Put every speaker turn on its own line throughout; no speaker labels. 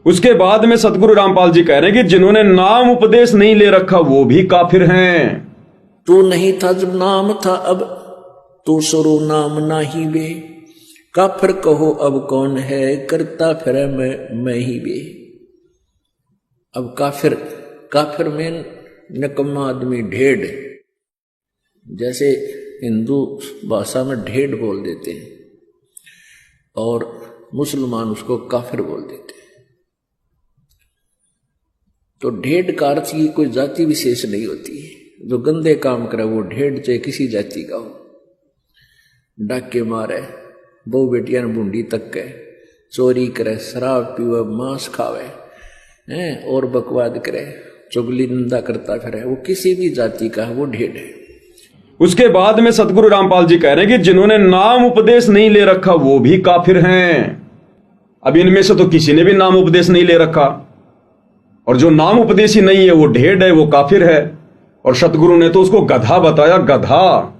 उसके बाद में सतगुरु रामपाल जी कह रहे हैं कि जिन्होंने नाम उपदेश नहीं ले रखा वो भी काफिर हैं।
तू नहीं था जब नाम था, अब तू शुरू नाम नाही बे। काफिर कहो अब कौन है, करता फिर मैं ही बे। अब काफिर में नकम्मा आदमी, ढेड, जैसे हिंदू भाषा में ढेड बोल देते हैं और मुसलमान उसको काफिर बोल देते हैं। तो ढेड का अर्थ की कोई जाति विशेष नहीं होती है। जो गंदे काम करे वो ढेड, चाहे किसी जाति का हो, डाके मारे, बहु बेटियां बूंदी तक के, चोरी करे, शराब पीवे, मांस खावे हैं और बकवाद करे, चुगली निंदा करता फिरे, वो किसी भी जाति का है, वो ढेड है।
उसके बाद में सतगुरु रामपाल जी कह रहे हैं कि जिन्होंने नाम उपदेश नहीं ले रखा वो भी काफिर हैं। अब इनमें से तो किसी ने भी नाम उपदेश नहीं ले रखा, और जो नाम उपदेशी नहीं है वो ढेड है, वो काफिर है। और सतगुरु ने तो उसको गधा बताया, गधा।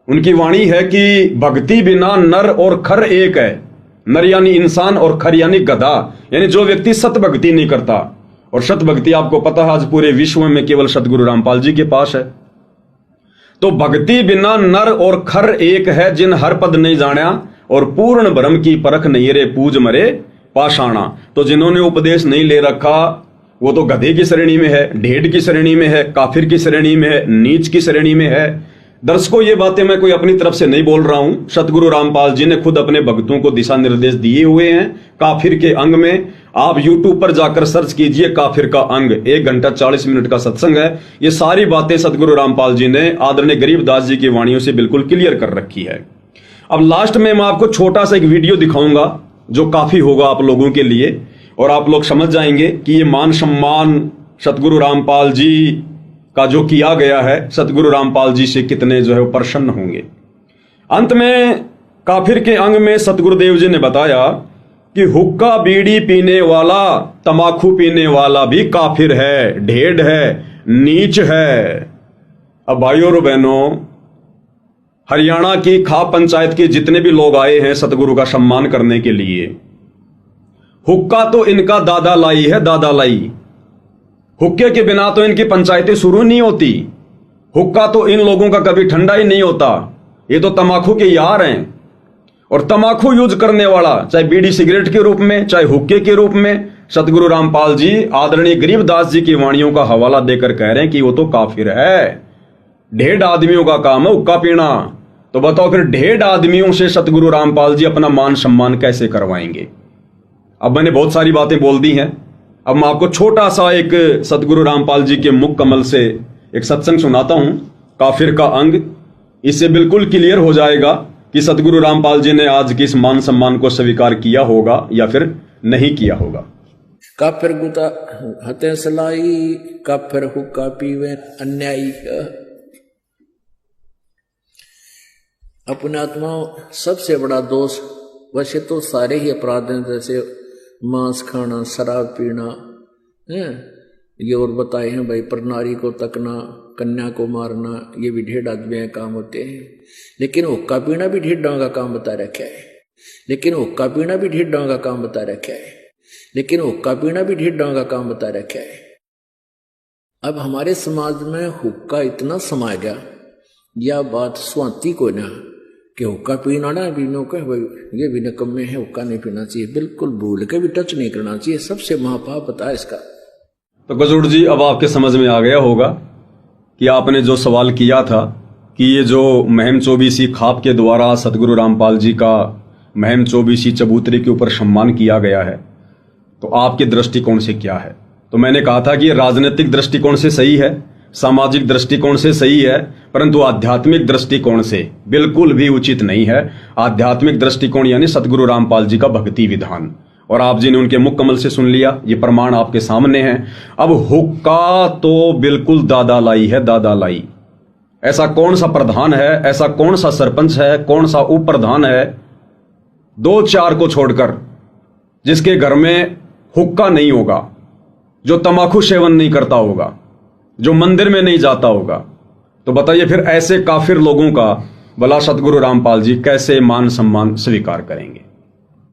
उनकी वाणी है कि भक्ति बिना नर और खर एक है। नर यानी इंसान और खर यानी गधा, यानी जो व्यक्ति सत भक्ति नहीं करता। और सत भक्ति आपको पता है आज पूरे विश्व में केवल सतगुरु रामपाल जी के पास है। तो भक्ति बिना नर और खर एक है, जिन हर पद नहीं जाना और पूर्ण ब्रह्म की परख नहीं रे, पूज मरे पाषाणा। तो जिन्होंने उपदेश नहीं ले रखा वो तो गधे की श्रेणी में है, ढेड की श्रेणी में है, काफिर की श्रेणी में है, नीच की श्रेणी में है। दर्शकों, ये बातें मैं कोई अपनी तरफ से नहीं बोल रहा हूं, सतगुरु रामपाल जी ने खुद अपने भक्तों को दिशा निर्देश दिए हुए हैं। काफिर के अंग में आप YouTube पर जाकर सर्च कीजिए, काफिर का अंग, 1 घंटा 40 मिनट का सत्संग है। ये सारी बातें सतगुरु रामपाल जी ने आदरणीय गरीबदास जी की वाणियों से बिल्कुल क्लियर कर रखी है। अब लास्ट में मैं आपको छोटा सा एक वीडियो दिखाऊंगा जो काफी होगा आप लोगों के लिए, और आप लोग समझ जाएंगे कि ये मान सम्मान सतगुरु रामपाल जी का जो किया गया है, सतगुरु रामपाल जी से कितने जो है वो प्रसन्न होंगे। अंत में काफिर के अंग में सतगुरुदेव जी ने बताया कि हुक्का बीड़ी पीने वाला, तमाकू पीने वाला भी काफिर है, ढेड है, नीच है। अब भाइयों और बहनों, हरियाणा की खाप पंचायत के जितने भी लोग आए हैं सतगुरु का सम्मान करने के लिए, हुक्का तो इनका दादा लाई है, दादा लाई। हुक्के के बिना तो इनकी पंचायतें शुरू नहीं होती। हुक्का तो इन लोगों का कभी ठंडा ही नहीं होता। ये तो तमाकू के यार हैं। और तमाकू यूज करने वाला, चाहे बीड़ी सिगरेट के रूप में, चाहे हुक्के के रूप में, सतगुरु रामपाल जी आदरणीय गरीबदास जी की वाणियों का हवाला देकर कह रहे हैं कि वो तो काफिर है। ढेड आदमियों का काम है हुक्का पीना। तो बताओ फिर ढेड आदमियों से सतगुरु रामपाल जी अपना मान सम्मान कैसे करवाएंगे? अब मैंने बहुत सारी बातें बोल दी हैं। अब मैं आपको छोटा सा एक सतगुरु रामपाल जी के मुख कमल से एक सत्संग सुनाता हूं, काफिर का अंग। इससे बिल्कुल क्लियर हो जाएगा कि सतगुरु रामपाल जी ने आज की इस मान सम्मान को स्वीकार किया होगा या फिर नहीं किया होगा।
काफिर गुता हते सलाई, काफिर हुक्का पीवे अन्यायी। अपने आत्मा सबसे बड़ा दोष, वैसे तो सारे ही अपराध हैं, जैसे मांस खाना, शराब पीना है, ये और बताए हैं भाई, पर नारी को तकना, कन्या को मारना, ये भी ढेड आदमी के काम होते हैं। लेकिन हुक्का पीना भी ढेडों का काम बता रखा है। लेकिन हुक्का पीना भी ढेडों का काम बता रखा है। लेकिन हुक्का पीना भी ढेडों का काम बता रखा है। अब हमारे समाज में हुक्का इतना समा गया, यह बात स्वाति को ना कि हुक्का पीना ना पीनो का भाई ये भी निकम्मे है, हुक्का नहीं पीना चाहिए, बिल्कुल भूल के भी टच नहीं करना चाहिए, सबसे महापाप बता इसका।
तो गजूर जी, अब आपके समझ में आ गया होगा कि आपने जो सवाल किया था कि ये जो महम चौबीसी खाप के द्वारा सतगुरु रामपाल जी का महम चौबीसी चबूतरे के ऊपर सम्मान किया गया है, तो आपके दृष्टिकोण से क्या है? तो मैंने कहा था कि राजनीतिक दृष्टिकोण से सही है, सामाजिक दृष्टिकोण से सही है, परंतु आध्यात्मिक दृष्टिकोण से बिल्कुल भी उचित नहीं है। आध्यात्मिक दृष्टिकोण यानी सतगुरु रामपाल जी का भक्ति विधान, और आप जी ने उनके मुख कमल से सुन लिया, ये प्रमाण आपके सामने है। अब हुक्का तो बिल्कुल दादा लाई है, दादा लाई। ऐसा कौन सा प्रधान है, ऐसा कौन सा सरपंच है, कौन सा उप प्रधान है, 2-4 को छोड़कर, जिसके घर में हुक्का नहीं होगा, जो तंबाकू सेवन नहीं करता होगा, जो मंदिर में नहीं जाता होगा? तो बताइए फिर ऐसे काफिर लोगों का भला सतगुरु रामपाल जी कैसे मान सम्मान स्वीकार करेंगे?